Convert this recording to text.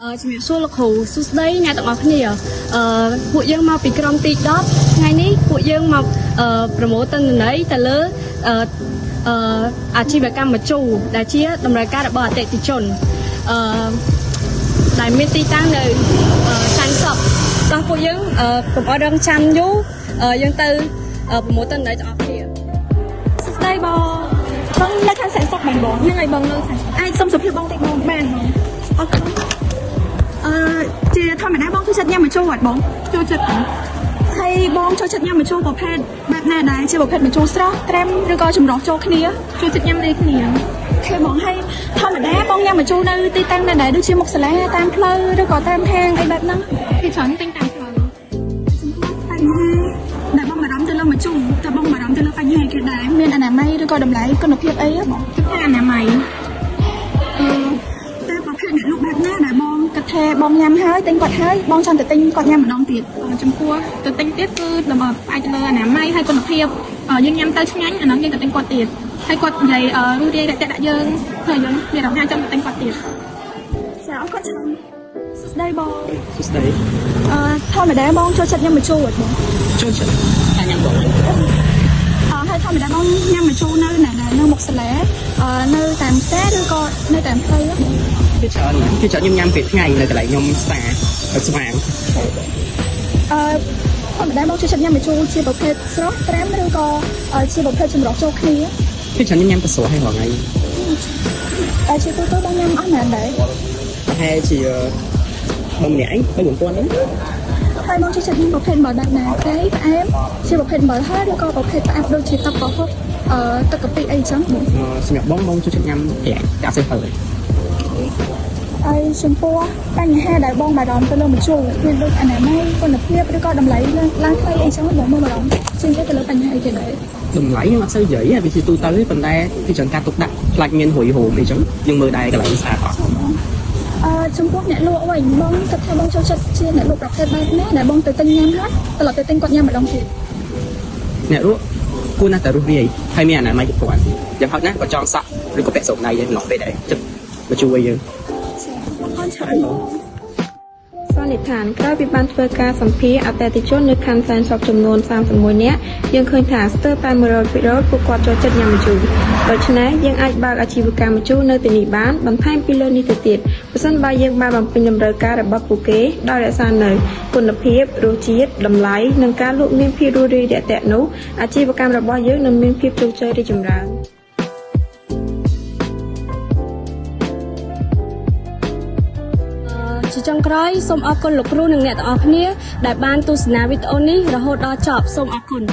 ជំរាបសួរលោកគ្រូសួស្តីអ្នកទាំងអស់គ្នាពួកយើងមកពីក្រុមទី10ថ្ងៃនេះពួកយើងមកប្រមូលទិន្នន័យទៅលើអាជីវកម្មម្ជូរដែលជាតម្រូវការរបស់អតិថិជនដែលមានទីតាំងនៅសាញ់សុកដល់ពួកយើងកុំឲ្យរងចាំយូរយើងទៅប្រមូលទិន្នន័យទាំងអស់គ្នាសួស្តីបងនៅខាងសាញ់សុកបងហ្នឹងហើយបងនៅសាញ់សុកអាចសុំសុភាពបងតិចបងបានបងអរគុណជាធម្មតាបងចូលចិត្តញ៉ាំម្ជូរអត់បងចូលចិត្តហើយបងចូលចិត្តញ៉ាំម្ជូរប្រភេទបែបណាដែរជាប្រភេទម្ជូរស្រស់ត្រេមឬក៏ចម្រុះចូលគ្នាចូលចិត្តញ៉ាំដូចគ្នាគឺបងហើយធម្មតាបងញ៉ាំម្ជូរនៅទីតាំងណាដែរដូចជាមុខសាលាតាមផ្លូវឬក៏តាមហាងអីបែបហ្នឹងពីច្រើនទិញតាមផ្លូវចំពោះបញ្ហាដែលបងបារម្ភទៅលើម្ជូរតើបងបារម្ភទៅលើបញ្ហាគេដែរមានអនាម័យឬក៏តម្លៃគុណភាពអីបងគឺថាអនាម័យតែប្រភេទអ្នកលក់បែបណាដែលបងគិតថាបងញ៉ាំហើយទិញគាត់ហើយបងចង់ទៅទិញគាត់ញ៉ាំម្ដងទៀតចំពោះទៅទិញទៀតគឺដើម្បីផ្អែកលើអនាម័យហើយគុណភាពយើងញ៉ាំទៅឆ្ងាញ់អានោះយើងទៅទិញគាត់ទៀតហើយគាត់និយាយរួចរាយរាក់ទាក់ដាក់យើងហើយយើងមានអារម្មណ៍ថាចង់ទៅទិញគាត់ទៀតចាអរគុណច្រើនសួស្តីបងសួស្តីធម្មតាបងចូលចិត្តញ៉ាំម្ជូរអត់បងចូលចិត្តតែញ៉ាំបងហើយធម្មតាបងញ៉ាំម្ជូរនៅណាដែរនៅមុខសាលានៅតាមផ្សារឬក៏នៅតាមផ្លូវគឺច្រើនញ៉ាំពេលថ្ងៃនៅកន្លែងខ្ញុំស្តាស្វាងធម្មតាបងចូលចិត្តញ៉ាំម្ជូរជាប្រភេទស្រស់ត្រាំឬក៏ជាប្រភេទចម្រុះចូលគ្នាគឺច្រើនញ៉ាំទៅស្រស់ហើយរាល់ថ្ងៃតែជាទូទៅបងញ៉ាំអស់ណាស់ដែរប្រហែលជាបងម្នាក់ឯង3-4ពាន់ហ្នឹងហើយបងចូលចិត្តញ៉ាំប្រភេទម្អិលបែបណាទេផ្អែមជាប្រភេទម្អិលហើយឬក៏ប្រភេទផ្អែមដូចជាទឹកកកហុកទឹកកាពិអីចឹងសម្រាប់បងចូលចិត្តញ៉ាំកាហ្វេហើយហើយចំពោះបញ្ហាដែលបងបារម្ភទៅលើម្ជូរមានដូចអនាម័យគុណភាពឬក៏តម្លៃឡើងថ្លៃអីចឹងបងមើលបារម្ភជាងទៅលើបញ្ហាអីគេដែរតម្លៃខ្ញុំអត់សូវនិយាយវាជាទូទៅទេប៉ុន្តែគឺច្រើនការទុកដាក់ខ្លាចមានរួយរោមអីចឹងយើងមើលដែរកន្លែងស្អាតអត់ចំពោះអ្នកលក់វិញបងគិតថាបងចូលចិត្តជាអ្នកលក់ប្រភេទបែបណាដែលបងទៅទិញញ៉ាំហើយត្រឡប់ទៅទិញគាត់ញ៉ាំម្ដងទៀតអ្នកលក់គួរណាស់តែរស់រាយហើយមានអនាម័យគ្រប់គ្រាន់យ៉ាងហោចណាស់ក៏ចង់សក់ឬក៏ពាក់សូត្រដៃហ្នឹងពេលដែរចិត្តមកជួយយើងសន្និដ្ឋានក្រោយពីបានធ្វើការសម្ភាសអតិថិជននៅខណ្ឌសែនសុខចំនួន31នាក់យើងឃើញថាស្ទើរតែ 100% ពួកគាត់ចូលចិត្តញ៉ាំម្ជូរដូច្នេះយើងអាចបើកអាជីវកម្មម្ជូរនៅទីនេះបានបន្ថែមពីលើនេះទៅទៀតប្រសិនបើយើងបានបំពេញតម្រូវការរបស់ពួកគេដោយរក្សានូវគុណភាពរសជាតិតម្លៃនិងការលក់មានភាពរួសរាយរាក់ទាក់នោះអាជីវកម្មរបស់យើងនឹងមានភាពជោគជ័យរីកចម្រើនជាចុងក្រោយសូមអរគុណលោកគ្រូនិងអ្នកទាំងអស់គ្នាដែលបានទស្សនាវីដេអូនេះរហូតដល់ចប់សូមអរគុណ